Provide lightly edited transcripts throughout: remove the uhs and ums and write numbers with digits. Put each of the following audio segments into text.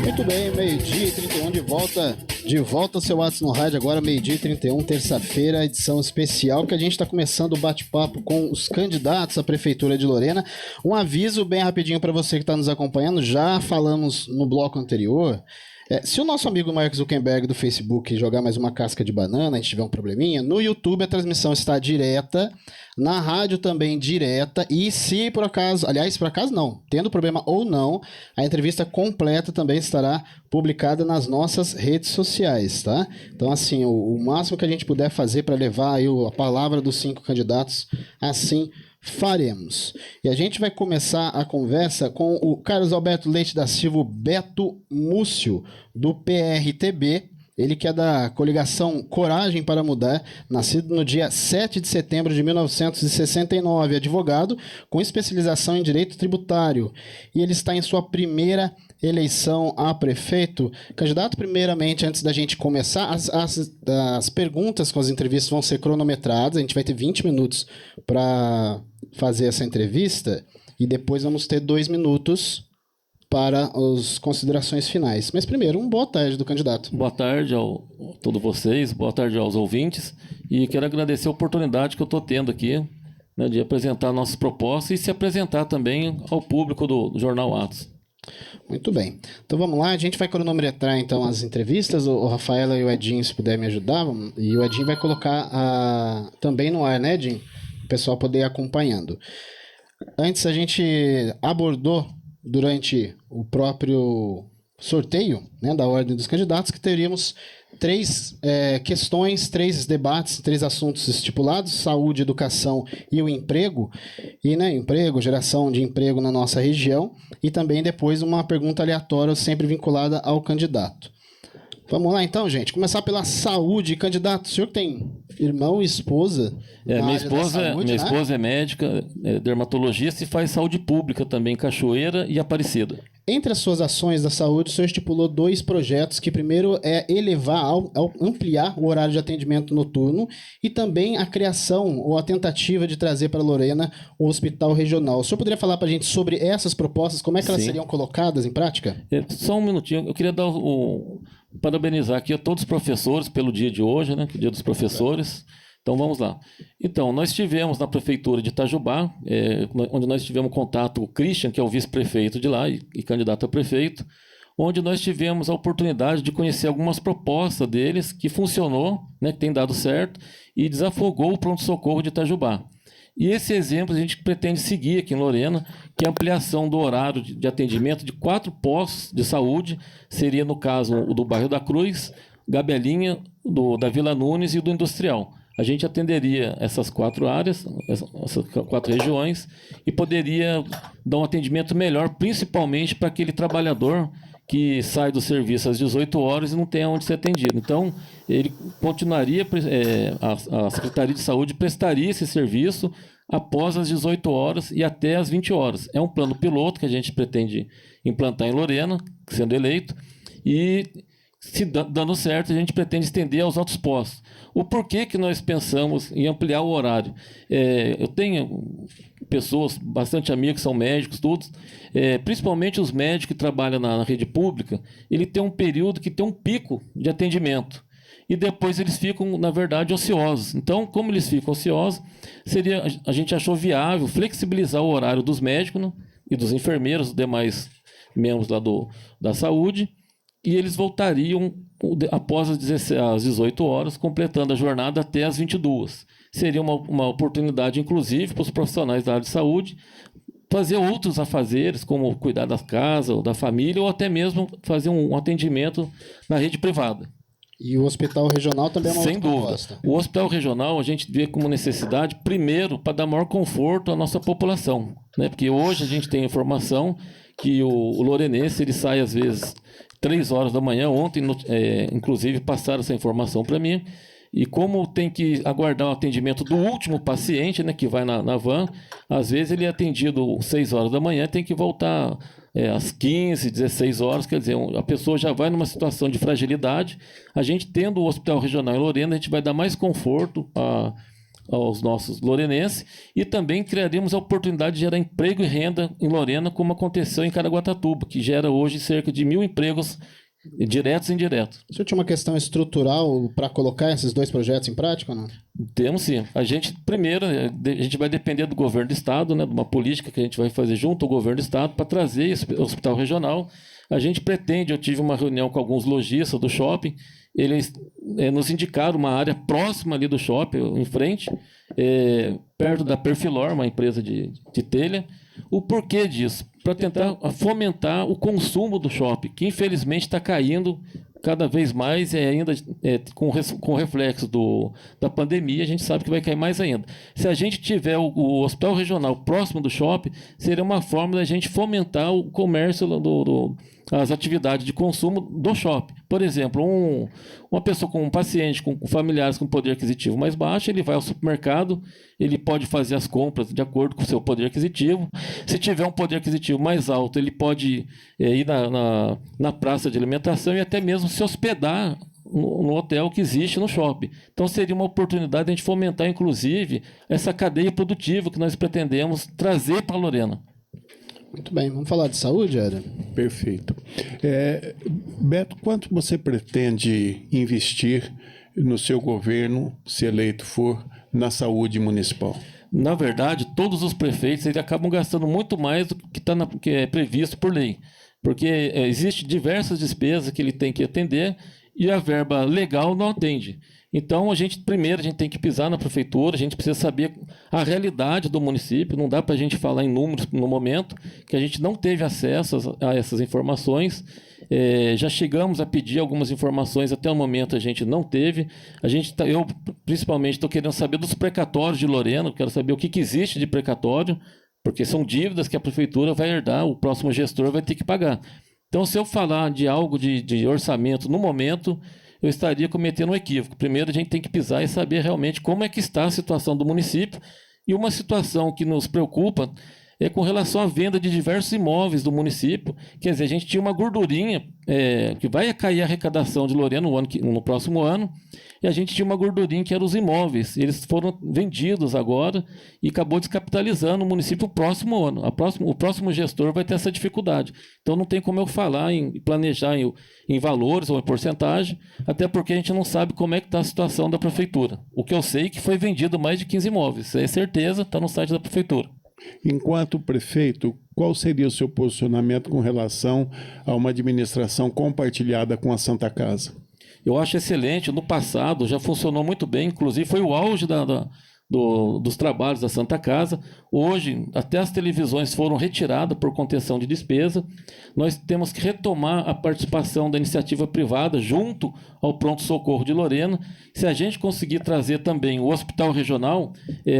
Muito bem, meio-dia e 31 de volta ao seu WhatsApp no rádio, agora meio-dia e 31, terça-feira, edição especial, que a gente está começando o bate-papo com os candidatos à Prefeitura de Lorena. Um aviso bem rapidinho para você que está nos acompanhando, já falamos no bloco anterior. Se o nosso amigo Mark Zuckerberg do Facebook jogar mais uma casca de banana, a gente tiver um probleminha, no YouTube a transmissão está direta, na rádio também direta, e se por acaso, aliás, por acaso não, tendo problema ou não, a entrevista completa também estará publicada nas nossas redes sociais, tá? Então, assim, o máximo que a gente puder fazer para levar aí a palavra dos 5 candidatos, assim faremos. E a gente vai começar a conversa com o Carlos Alberto Leite da Silva, Beto Múcio, do PRTB, ele que é da coligação Coragem para Mudar, nascido no dia 7 de setembro de 1969, advogado com especialização em direito tributário, e ele está em sua primeira eleição a prefeito. Candidato, primeiramente, antes da gente começar, as perguntas com as entrevistas vão ser cronometradas, a gente vai ter 20 minutos para fazer essa entrevista, e depois vamos ter 2 minutos para as considerações finais. Mas primeiro, boa tarde do candidato. Boa tarde a todos vocês, boa tarde aos ouvintes, e quero agradecer a oportunidade que eu estou tendo aqui, né, de apresentar nossas propostas e se apresentar também ao público do Jornal Atos. Muito bem. Então vamos lá, a gente vai cronometrar então as entrevistas, o Rafaela e o Edinho, se puder me ajudar, e o Edinho vai colocar também no ar, né, Edinho? O pessoal poder ir acompanhando. Antes a gente abordou durante o próprio sorteio, né, da ordem dos candidatos, que teríamos 3 questões, 3 debates, 3 assuntos estipulados: saúde, educação e o emprego, e emprego, geração de emprego na nossa região, e também depois uma pergunta aleatória sempre vinculada ao candidato. Vamos lá então, gente, começar pela saúde. Candidato, o senhor tem irmão e esposa? Minha esposa é médica, dermatologista, e faz saúde pública também, Cachoeira e Aparecida. Entre as suas ações da saúde, o senhor estipulou 2 projetos, que primeiro é ampliar o horário de atendimento noturno, e também a criação ou a tentativa de trazer para Lorena o hospital regional. O senhor poderia falar para a gente sobre essas propostas, como é que elas seriam colocadas em prática? Só um minutinho, eu queria parabenizar aqui a todos os professores pelo dia de hoje, né, que é o Dia dos Professores. Então vamos lá. Então, nós tivemos na Prefeitura de Itajubá, onde nós tivemos contato com o Christian, que é o vice-prefeito de lá e candidato a prefeito, onde nós tivemos a oportunidade de conhecer algumas propostas deles que funcionou, né, que tem dado certo, e desafogou o pronto-socorro de Itajubá. E esse exemplo a gente pretende seguir aqui em Lorena, que é a ampliação do horário de atendimento de 4 postos de saúde, seria no caso o do bairro da Cruz, Gabelinha, da Vila Nunes e do Industrial. A gente atenderia essas 4 áreas, essas 4 regiões, e poderia dar um atendimento melhor, principalmente para aquele trabalhador que sai do serviço às 18 horas e não tem onde ser atendido. Então, ele continuaria, a Secretaria de Saúde prestaria esse serviço após as 18 horas e até as 20 horas. É um plano piloto que a gente pretende implantar em Lorena, sendo eleito, e se dando certo, a gente pretende estender aos outros postos. O porquê que nós pensamos em ampliar o horário? Eu tenho pessoas, bastante amigos, que são médicos, todos, principalmente os médicos que trabalham na rede pública, ele tem um período que tem um pico de atendimento. E depois eles ficam, na verdade, ociosos. Então, como eles ficam ociosos, a gente achou viável flexibilizar o horário dos médicos, né, e dos enfermeiros, dos demais membros lá da saúde, e eles voltariam após as 18 horas, completando a jornada até as 22. Seria uma oportunidade, inclusive, para os profissionais da área de saúde fazer outros afazeres, como cuidar da casa ou da família, ou até mesmo fazer um atendimento na rede privada. E o hospital regional também é uma outra proposta. Sem dúvida. O hospital regional a gente vê como necessidade, primeiro, para dar maior conforto à nossa população, né? Porque hoje a gente tem informação que o lorenense ele sai às vezes 3 horas da manhã. Ontem, inclusive, passaram essa informação para mim. E como tem que aguardar o atendimento do último paciente, né, que vai na van, às vezes ele é atendido 6 horas da manhã, tem que voltar às 15, 16 horas, quer dizer, a pessoa já vai numa situação de fragilidade. A gente tendo o Hospital Regional em Lorena, a gente vai dar mais conforto aos nossos lorenenses e também criaremos a oportunidade de gerar emprego e renda em Lorena, como aconteceu em Caraguatatuba, que gera hoje cerca de 1.000 empregos diretos e indiretos. O senhor tinha uma questão estrutural para colocar esses dois projetos em prática ou não? Temos sim. A gente, primeiro, a gente vai depender do governo do estado, né, de uma política que a gente vai fazer junto ao governo do estado para trazer esse hospital regional. A gente pretende, eu tive uma reunião com alguns lojistas do shopping, eles nos indicaram uma área próxima ali do shopping, em frente, perto da Perfilor, uma empresa de telha. O porquê disso? Para tentar fomentar o consumo do shopping, que infelizmente está caindo cada vez mais, ainda com reflexo da pandemia, a gente sabe que vai cair mais ainda. Se a gente tiver o hospital regional próximo do shopping, seria uma forma da gente fomentar o comércio, as atividades de consumo do shopping. Por exemplo, uma pessoa com um paciente, com familiares com poder aquisitivo mais baixo, ele vai ao supermercado, ele pode fazer as compras de acordo com o seu poder aquisitivo. Se tiver um poder aquisitivo mais alto, ele pode ir na praça de alimentação e até mesmo se hospedar no hotel que existe no shopping. Então seria uma oportunidade de a gente fomentar, inclusive, essa cadeia produtiva que nós pretendemos trazer para Lorena. Muito bem, vamos falar de saúde, Éder? Perfeito. Beto, quanto você pretende investir no seu governo, se eleito for, na saúde municipal? Na verdade, todos os prefeitos eles acabam gastando muito mais do que é previsto por lei, porque existem diversas despesas que ele tem que atender e a verba legal não atende. Então, primeiro a gente tem que pisar na prefeitura, a gente precisa saber a realidade do município, não dá para a gente falar em números no momento, que a gente não teve acesso a essas informações. Já chegamos a pedir algumas informações, até o momento a gente não teve. Eu, principalmente, estou querendo saber dos precatórios de Lorena, quero saber o que existe de precatório, porque são dívidas que a prefeitura vai herdar, o próximo gestor vai ter que pagar. Então, se eu falar de algo de orçamento no momento, eu estaria cometendo um equívoco. Primeiro, a gente tem que pisar e saber realmente como é que está a situação do município. E uma situação que nos preocupa é com relação à venda de diversos imóveis do município. Quer dizer, a gente tinha uma gordurinha, que vai cair a arrecadação de Lorena no próximo ano, e a gente tinha uma gordurinha que eram os imóveis. Eles foram vendidos agora e acabou descapitalizando o município o próximo ano. O próximo gestor vai ter essa dificuldade. Então não tem como eu falar planejar em valores ou em porcentagem, até porque a gente não sabe como é que está a situação da prefeitura. O que eu sei é que foi vendido mais de 15 imóveis. Isso é certeza, está no site da prefeitura. Enquanto prefeito, qual seria o seu posicionamento com relação a uma administração compartilhada com a Santa Casa? Eu acho excelente. No passado já funcionou muito bem, inclusive foi o auge dos trabalhos da Santa Casa. Hoje, até as televisões foram retiradas por contenção de despesa. Nós temos que retomar a participação da iniciativa privada junto ao pronto-socorro de Lorena. Se a gente conseguir trazer também o hospital regional,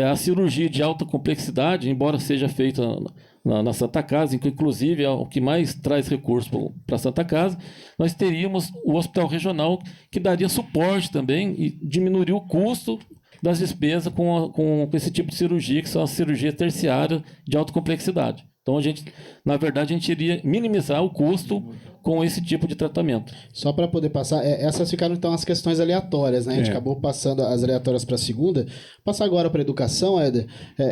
a cirurgia de alta complexidade, embora seja feita na Santa Casa, inclusive é o que mais traz recursos para a Santa Casa, nós teríamos o hospital regional que daria suporte também e diminuiria o custo das despesas com esse tipo de cirurgia, que são as cirurgias terciárias de alta complexidade. Então, na verdade, a gente iria minimizar o custo com esse tipo de tratamento. Só para poder passar, essas ficaram então as questões aleatórias, né? A gente acabou passando as aleatórias para a segunda. Passar agora para a educação, Éder.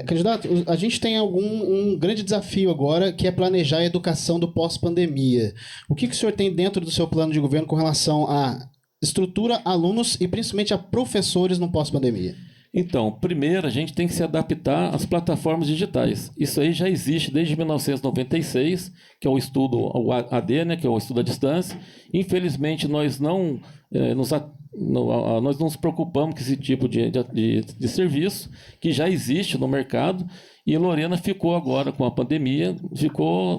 Candidato, a gente tem um grande desafio agora, que é planejar a educação do pós-pandemia. O que o senhor tem dentro do seu plano de governo com relação a estrutura, alunos e principalmente a professores no pós-pandemia? Então, primeiro a gente tem que se adaptar às plataformas digitais. Isso aí já existe desde 1996, que é o estudo, o AD, né, que é o estudo à distância. Infelizmente, nós não nos preocupamos com esse tipo de serviço, que já existe no mercado, e Lorena ficou agora com a pandemia,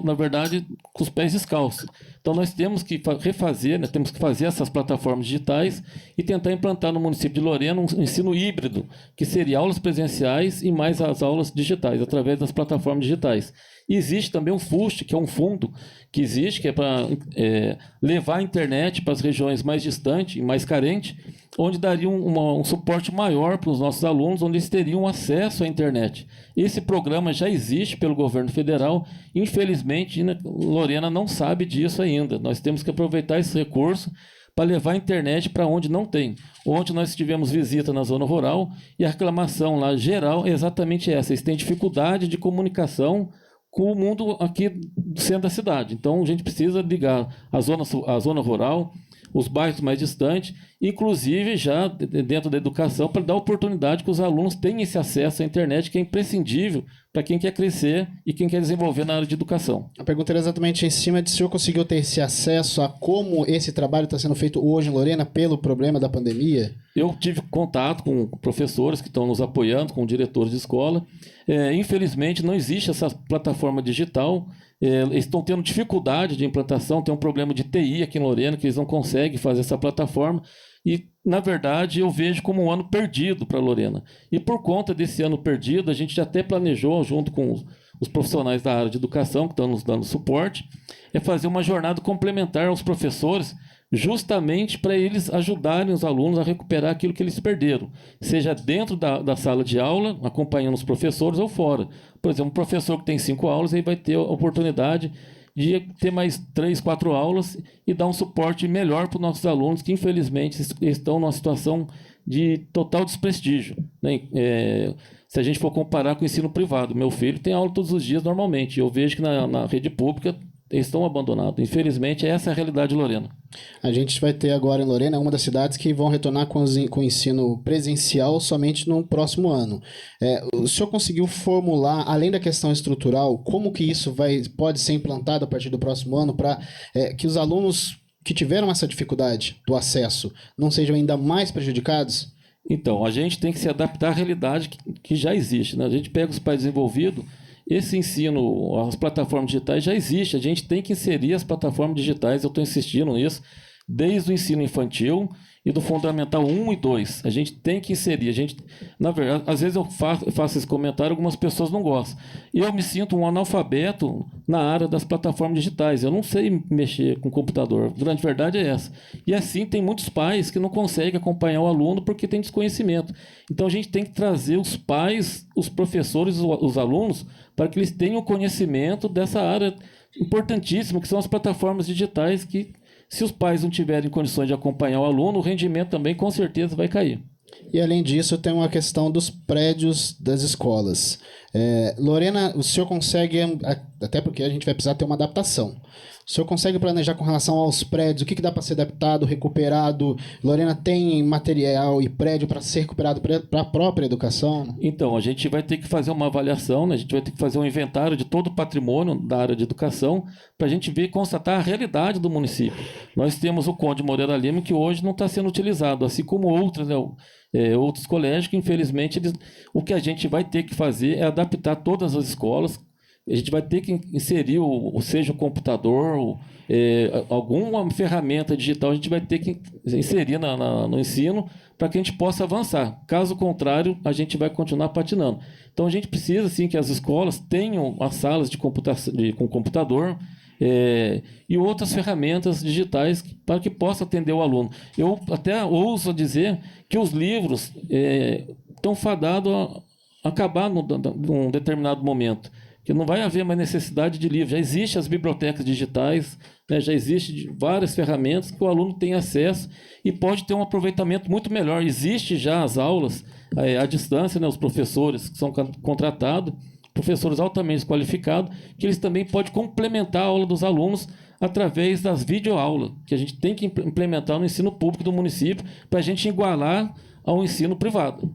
na verdade, com os pés descalços. Então nós temos que refazer, temos que fazer essas plataformas digitais e tentar implantar no município de Lorena um ensino híbrido, que seria aulas presenciais e mais as aulas digitais, através das plataformas digitais. E existe também o FUST, que é um fundo que existe, que é para levar a internet para as regiões mais distantes e mais carentes, onde daria um suporte maior para os nossos alunos, onde eles teriam acesso à internet. Esse programa já existe pelo governo federal. Infelizmente, Lorena não sabe disso ainda. Nós temos que aproveitar esse recurso para levar a internet para onde não tem. Ontem nós tivemos visita na zona rural e a reclamação lá geral é exatamente essa. Eles têm dificuldade de comunicação com o mundo aqui do centro da cidade. Então, a gente precisa ligar a zona rural, os bairros mais distantes, inclusive já dentro da educação, para dar oportunidade que os alunos tenham esse acesso à internet, que é imprescindível para quem quer crescer e quem quer desenvolver na área de educação. A pergunta era exatamente em cima de se o senhor conseguiu ter esse acesso a como esse trabalho está sendo feito hoje em Lorena pelo problema da pandemia. Eu tive contato com professores que estão nos apoiando, com diretores de escola. Infelizmente, não existe essa plataforma digital. Eles estão tendo dificuldade de implantação, tem um problema de TI aqui em Lorena, que eles não conseguem fazer essa plataforma. E, na verdade, eu vejo como um ano perdido para Lorena. E por conta desse ano perdido, a gente já até planejou, junto com os profissionais da área de educação, que estão nos dando suporte, é fazer uma jornada complementar aos professores, justamente para eles ajudarem os alunos a recuperar aquilo que eles perderam, seja dentro da sala de aula, acompanhando os professores, ou fora. Por exemplo, um professor que tem 5 aulas, aí vai ter a oportunidade de ter mais 3, 4 aulas e dar um suporte melhor para os nossos alunos, que infelizmente estão numa situação de total desprestígio, né? Se a gente for comparar com o ensino privado, meu filho tem aula todos os dias normalmente, eu vejo que na rede pública eles estão abandonados. Infelizmente, essa é a realidade de Lorena. A gente vai ter agora em Lorena uma das cidades que vão retornar com o ensino presencial somente no próximo ano. O senhor conseguiu formular, além da questão estrutural, como que isso pode ser implantado a partir do próximo ano para que os alunos que tiveram essa dificuldade do acesso não sejam ainda mais prejudicados? Então, a gente tem que se adaptar à realidade que já existe, né? A gente pega os países desenvolvidos. Esse ensino, as plataformas digitais já existem, a gente tem que inserir as plataformas digitais, eu estou insistindo nisso, desde o ensino infantil e do Fundamental 1 e 2. A gente tem que inserir. Na verdade, às vezes eu faço esse comentário, algumas pessoas não gostam. Eu me sinto um analfabeto na área das plataformas digitais. Eu não sei mexer com computador. A grande verdade é essa. E assim, tem muitos pais que não conseguem acompanhar o aluno porque tem desconhecimento. Então, a gente tem que trazer os pais, os professores, os alunos, para que eles tenham conhecimento dessa área importantíssima, que são as plataformas digitais que, se os pais não tiverem condições de acompanhar o aluno, o rendimento também com certeza vai cair. E além disso, tem uma questão dos prédios das escolas. Lorena, o senhor consegue, até porque a gente vai precisar ter uma adaptação, o senhor consegue planejar com relação aos prédios, o que dá para ser adaptado, recuperado? Lorena tem material e prédio para ser recuperado para a própria educação? Então, a gente vai ter que fazer uma avaliação, né? A gente vai ter que fazer um inventário de todo o patrimônio da área de educação para a gente ver e constatar a realidade do município. Nós temos o Conde Moreira Lima, que hoje não está sendo utilizado, assim como outros, né? Outros colégios que, infelizmente, o que a gente vai ter que fazer é adaptar todas as escolas. A gente vai ter que inserir, seja o computador, alguma ferramenta digital, a gente vai ter que inserir no ensino para que a gente possa avançar. Caso contrário, a gente vai continuar patinando. Então, a gente precisa, sim, que as escolas tenham as salas com computador, e outras ferramentas digitais para que possa atender o aluno. Eu até ouso dizer que os livros estão fadados a acabar num determinado momento, que não vai haver mais necessidade de livros. Já existem as bibliotecas digitais, né? Já existem várias ferramentas que o aluno tem acesso e pode ter um aproveitamento muito melhor. Existe já as aulas à distância, né? Os professores que são contratados, professores altamente qualificados, que eles também podem complementar a aula dos alunos através das videoaulas, que a gente tem que implementar no ensino público do município para a gente igualar ao ensino privado.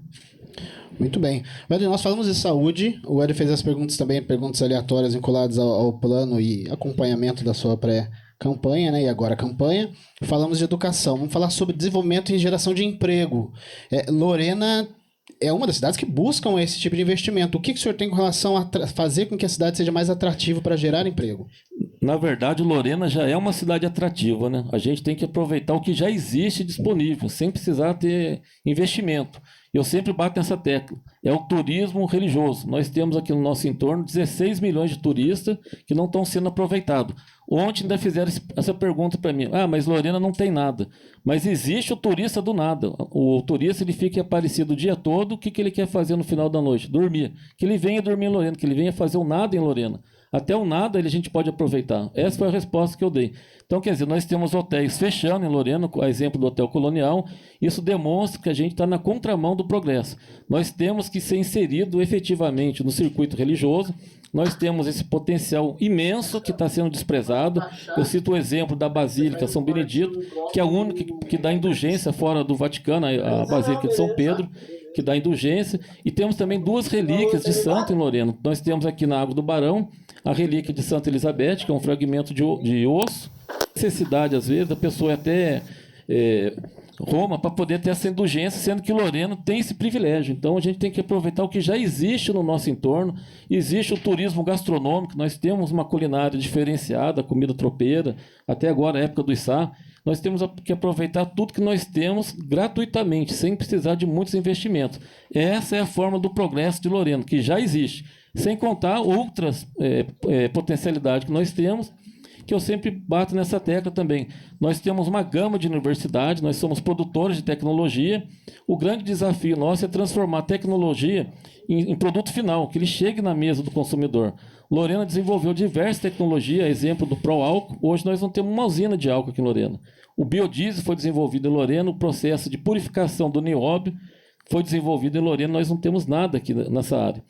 Muito bem. Wesley, nós falamos de saúde, o Wesley fez as perguntas também, perguntas aleatórias vinculadas ao plano e acompanhamento da sua pré-campanha, né? E agora a campanha. Falamos de educação, vamos falar sobre desenvolvimento e geração de emprego. Lorena é uma das cidades que buscam esse tipo de investimento. O que o senhor tem com relação a fazer com que a cidade seja mais atrativa para gerar emprego? Na verdade, Lorena já é uma cidade atrativa, né? A gente tem que aproveitar o que já existe disponível, sem precisar ter investimento. Eu sempre bato nessa tecla. É o turismo religioso. Nós temos aqui no nosso entorno 16 milhões de turistas que não estão sendo aproveitados. Ontem ainda fizeram essa pergunta para mim. Mas Lorena não tem nada. Mas existe o turista do nada. O turista ele fica aparecido o dia todo. O que ele quer fazer no final da noite? Dormir. Que ele venha dormir em Lorena, que ele venha fazer o nada em Lorena. Até o nada a gente pode aproveitar. Essa foi a resposta que eu dei. Então, quer dizer, nós temos hotéis fechando em Lorena, a exemplo do Hotel Colonial. Isso demonstra que a gente está na contramão do progresso. Nós temos que ser inserido efetivamente no circuito religioso. Nós temos esse potencial imenso que está sendo desprezado. Eu cito o exemplo da Basílica São Benedito, que é a única que dá indulgência fora do Vaticano, a Basílica de São Pedro, que dá indulgência. E temos também 2 relíquias de santo em Lorena. Nós temos aqui na Água do Barão a relíquia de Santa Elizabeth, que é um fragmento de osso. Necessidade, às vezes, a pessoa até Roma para poder ter essa indulgência, sendo que Lorena tem esse privilégio. Então, a gente tem que aproveitar o que já existe no nosso entorno. Existe o turismo gastronômico, nós temos uma culinária diferenciada, comida tropeira, até agora, a época do Içá. Nós temos que aproveitar tudo que nós temos gratuitamente, sem precisar de muitos investimentos. Essa é a forma do progresso de Lorena, que já existe. Sem contar outras potencialidades que nós temos, que eu sempre bato nessa tecla também. Nós temos uma gama de universidades, nós somos produtores de tecnologia. O grande desafio nosso é transformar a tecnologia em produto final, que ele chegue na mesa do consumidor. Lorena desenvolveu diversas tecnologias, exemplo do Proálcool. Hoje nós não temos uma usina de álcool aqui em Lorena. O biodiesel foi desenvolvido em Lorena, o processo de purificação do nióbio foi desenvolvido em Lorena, nós não temos nada aqui nessa área.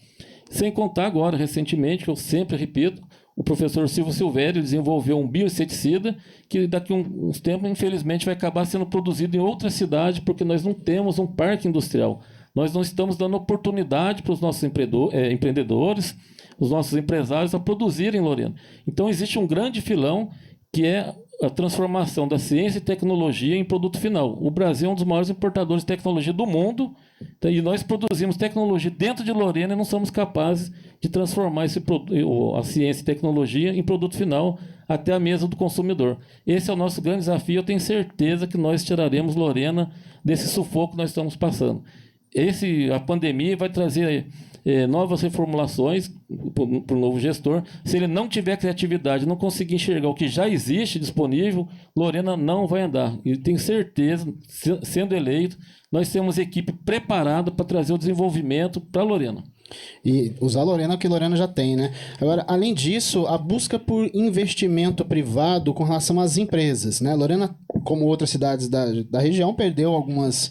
Sem contar agora, recentemente, que eu sempre repito, o professor Silvio Silvério desenvolveu um bioinseticida que daqui a uns tempos, infelizmente, vai acabar sendo produzido em outra cidade, porque nós não temos um parque industrial. Nós não estamos dando oportunidade para os nossos empreendedores, os nossos empresários a produzirem em Lorena. Então, existe um grande filão que é a transformação da ciência e tecnologia em produto final. O Brasil é um dos maiores importadores de tecnologia do mundo, e nós produzimos tecnologia dentro de Lorena e não somos capazes de transformar a ciência e tecnologia em produto final até a mesa do consumidor. Esse é o nosso grande desafio. Eu tenho certeza que nós tiraremos Lorena desse sufoco que nós estamos passando. A pandemia vai trazer novas reformulações para o novo gestor. Se ele não tiver criatividade, não conseguir enxergar o que já existe disponível, Lorena não vai andar. E tenho certeza, sendo eleito, nós temos equipe preparada para trazer o desenvolvimento para Lorena. E usar Lorena, que Lorena já tem, né? Agora, além disso, a busca por investimento privado com relação às empresas, né? Lorena, como outras cidades da região, perdeu algumas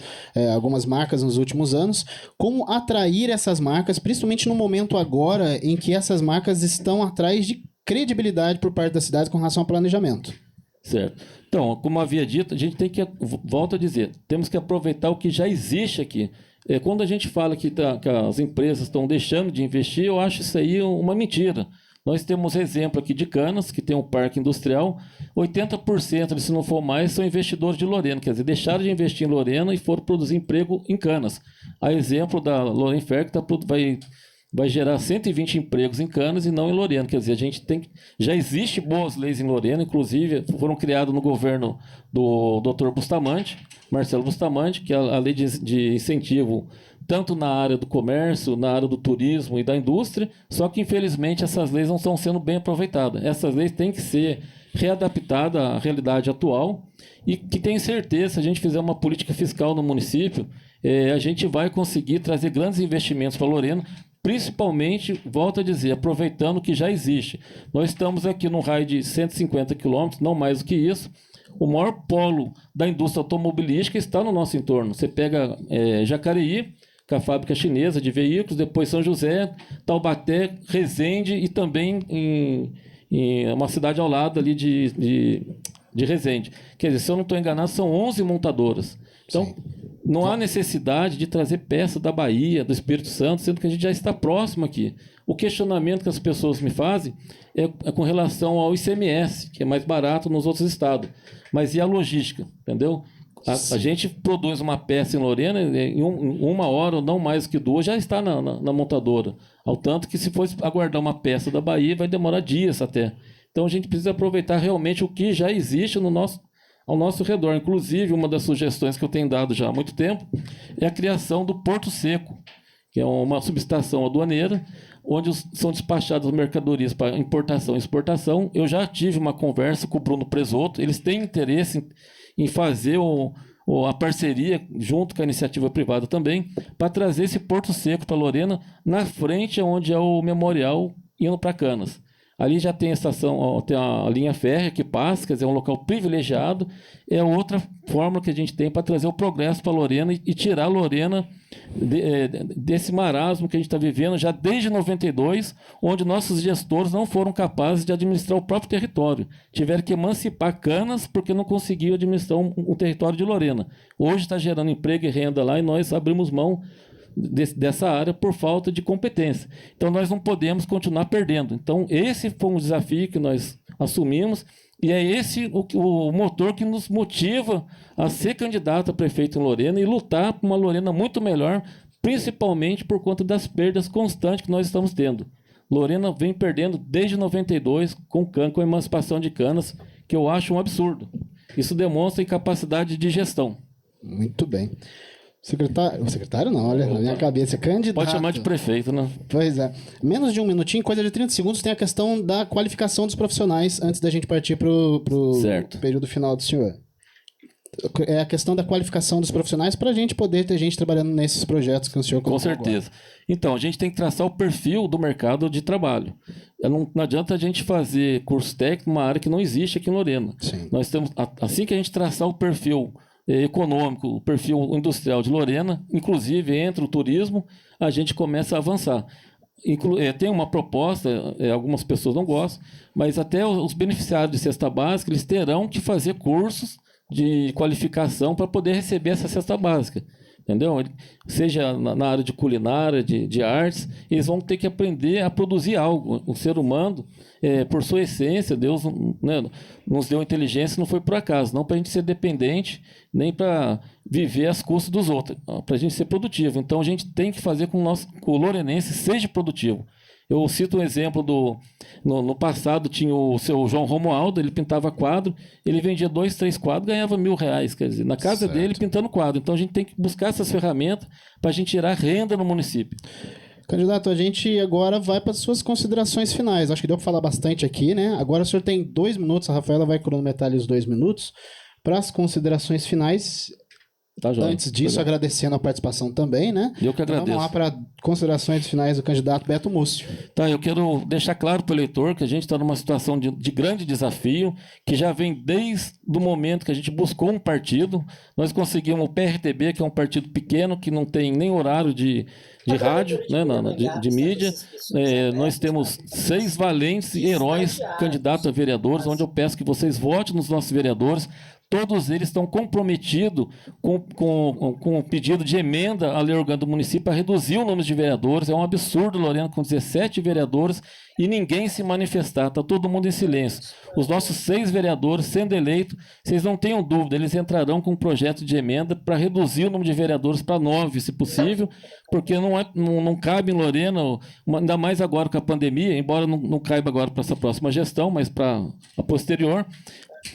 marcas nos últimos anos. Como atrair essas marcas, principalmente no momento agora em que essas marcas estão atrás de credibilidade por parte da cidade com relação ao planejamento? Certo. Então, como havia dito, a gente tem que, volto a dizer, temos que aproveitar o que já existe aqui. Quando a gente fala que as empresas estão deixando de investir, eu acho isso aí uma mentira. Nós temos exemplo aqui de Canas, que tem um parque industrial, 80%, se não for mais, são investidores de Lorena, quer dizer, deixaram de investir em Lorena e foram produzir emprego em Canas. A exemplo da Lorenfer, que vai gerar 120 empregos em Canas e não em Lorena. Quer dizer, já existe boas leis em Lorena, inclusive foram criadas no governo do Dr. Bustamante, Marcelo Bustamante, que é a lei de incentivo tanto na área do comércio, na área do turismo e da indústria, só que infelizmente essas leis não estão sendo bem aproveitadas. Essas leis têm que ser readaptadas à realidade atual e que tenho certeza, se a gente fizer uma política fiscal no município, a gente vai conseguir trazer grandes investimentos para Lorena, principalmente, volto a dizer, aproveitando o que já existe. Nós estamos aqui num raio de 150 quilômetros, não mais do que isso. O maior polo da indústria automobilística está no nosso entorno. Você pega Jacareí, com a fábrica chinesa de veículos, depois São José, Taubaté, Resende e também em uma cidade ao lado ali de Resende. Quer dizer, se eu não estou enganado, são 11 montadoras. Então, sim, não há necessidade de trazer peça da Bahia, do Espírito Santo, sendo que a gente já está próximo aqui. O questionamento que as pessoas me fazem é com relação ao ICMS, que é mais barato nos outros estados. Mas e a logística, entendeu? A gente produz uma peça em Lorena, em uma hora ou não mais que 2, já está na montadora. Ao tanto que se fosse aguardar uma peça da Bahia, vai demorar dias até. Então a gente precisa aproveitar realmente o que já existe ao nosso redor. Inclusive, uma das sugestões que eu tenho dado já há muito tempo é a criação do Porto Seco, que é uma subestação aduaneira, onde são despachadas mercadorias para importação e exportação. Eu já tive uma conversa com o Bruno Presoto, eles têm interesse em fazer a parceria, junto com a iniciativa privada também, para trazer esse Porto Seco para Lorena, na frente onde é o memorial indo para Canas. Ali já tem a estação, ó, tem a linha férrea que passa, quer dizer, é um local privilegiado. É outra forma que a gente tem para trazer o progresso para Lorena e tirar a Lorena desse marasmo que a gente está vivendo já desde 92, onde nossos gestores não foram capazes de administrar o próprio território. Tiveram que emancipar Canas porque não conseguiam administrar um território de Lorena. Hoje está gerando emprego e renda lá e nós abrimos mão dessa área por falta de competência. Então, nós não podemos continuar perdendo. Então, esse foi um desafio que nós assumimos e é esse o motor que nos motiva a ser candidato a prefeito em Lorena e lutar por uma Lorena muito melhor, principalmente por conta das perdas constantes que nós estamos tendo. Lorena vem perdendo desde 92 com a emancipação de Canas, que eu acho um absurdo. Isso demonstra incapacidade de gestão. Muito bem. Secretário não, olha, na minha cabeça, candidato. Pode chamar de prefeito, né? Pois é. Menos de um minutinho, coisa de 30 segundos, tem a questão da qualificação dos profissionais, antes da gente partir pro período final do senhor. É a questão da qualificação dos profissionais para a gente poder ter gente trabalhando nesses projetos que o senhor colocou. Com certeza. Agora. Então, a gente tem que traçar o perfil do mercado de trabalho. Não adianta a gente fazer curso técnico numa área que não existe aqui em Lorena. Sim. Nós temos, assim que a gente traçar o perfil econômico, o perfil industrial de Lorena, inclusive entre o turismo, a gente começa a avançar. Tem uma proposta, algumas pessoas não gostam, mas até os beneficiários de cesta básica, eles terão que fazer cursos de qualificação para poder receber essa cesta básica. Entendeu? Seja na área de culinária, de artes, eles vão ter que aprender a produzir algo. O ser humano, por sua essência, Deus, né, nos deu inteligência, não foi por acaso, não para a gente ser dependente, nem para viver às custas dos outros, para a gente ser produtivo. Então, a gente tem que fazer com que o lorenense seja produtivo. Eu cito um exemplo no passado tinha o seu João Romualdo, ele pintava quadro, ele vendia 2, 3 quadros, ganhava R$1.000, quer dizer, na casa dele pintando quadro. Então a gente tem que buscar essas ferramentas para a gente tirar renda no município. Candidato, a gente agora vai para as suas considerações finais. Acho que deu para falar bastante aqui, né? Agora o senhor tem 2 minutos, a Rafaela vai cronometrar ali os 2 minutos para as considerações finais. Tá, antes disso, agradecendo a participação também, né? Eu que agradeço. Vamos lá para considerações finais do candidato Beto Múcio. Tá, eu quero deixar claro para o eleitor que a gente está numa situação de grande desafio, que já vem desde o momento que a gente buscou um partido. Nós conseguimos o PRTB, que é um partido pequeno, que não tem nem horário de rádio, né, de mídia. Nós temos 6 valentes e heróis candidatos a vereadores, onde eu peço que vocês votem nos nossos vereadores. Todos eles estão comprometidos com o pedido de emenda à lei orgânica do município para reduzir o número de vereadores. É um absurdo, Lorena, com 17 vereadores e ninguém se manifestar. Está todo mundo em silêncio. Os nossos 6 vereadores, sendo eleitos, vocês não tenham dúvida, eles entrarão com um projeto de emenda para reduzir o número de vereadores para 9, se possível, porque não cabe em Lorena, ainda mais agora com a pandemia, embora não caiba agora para essa próxima gestão, mas para a posterior,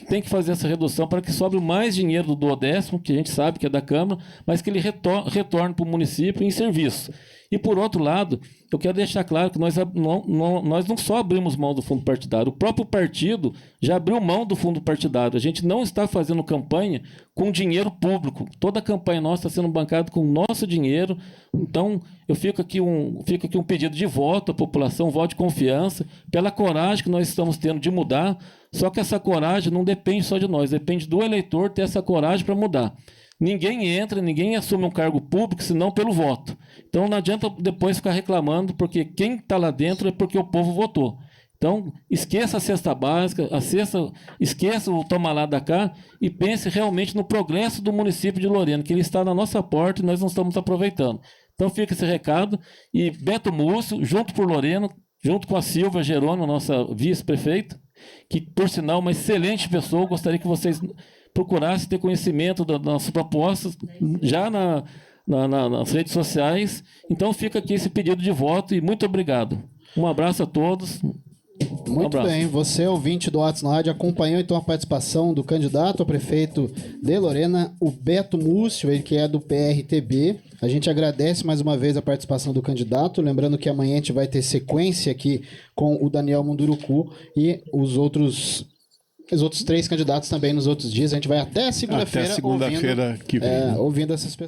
tem que fazer essa redução para que sobre mais dinheiro do duodécimo, que a gente sabe que é da Câmara, mas que ele retorne para o município em serviço. E, por outro lado, eu quero deixar claro que nós não só abrimos mão do fundo partidário, o próprio partido já abriu mão do fundo partidário. A gente não está fazendo campanha com dinheiro público. Toda a campanha nossa está sendo bancada com o nosso dinheiro. Então, fica aqui um pedido de voto à população, um voto de confiança, pela coragem que nós estamos tendo de mudar. Só que essa coragem não depende só de nós, depende do eleitor ter essa coragem para mudar. Ninguém assume um cargo público senão pelo voto. Então não adianta depois ficar reclamando, porque quem está lá dentro é porque o povo votou. Então, esqueça a cesta básica, esqueça o toma lá da cá e pense realmente no progresso do município de Lorena, que ele está na nossa porta e nós não estamos aproveitando. Então fica esse recado. E Beto Múcio, junto por Lorena, junto com a Silvia Jerônimo, nossa vice-prefeita, que, por sinal, uma excelente pessoa, gostaria que vocês procurassem ter conhecimento das nossas propostas já nas redes sociais. Então fica aqui esse pedido de voto e muito obrigado. Um abraço a todos. Muito bem, você, ouvinte do Atos na Rádio, acompanhou então a participação do candidato a prefeito de Lorena, o Beto Múcio, ele que é do PRTB. A gente agradece mais uma vez a participação do candidato, lembrando que amanhã a gente vai ter sequência aqui com o Daniel Munduruku e os outros 3 candidatos também nos outros dias. A gente vai até segunda-feira que vem. ouvindo essas pessoas.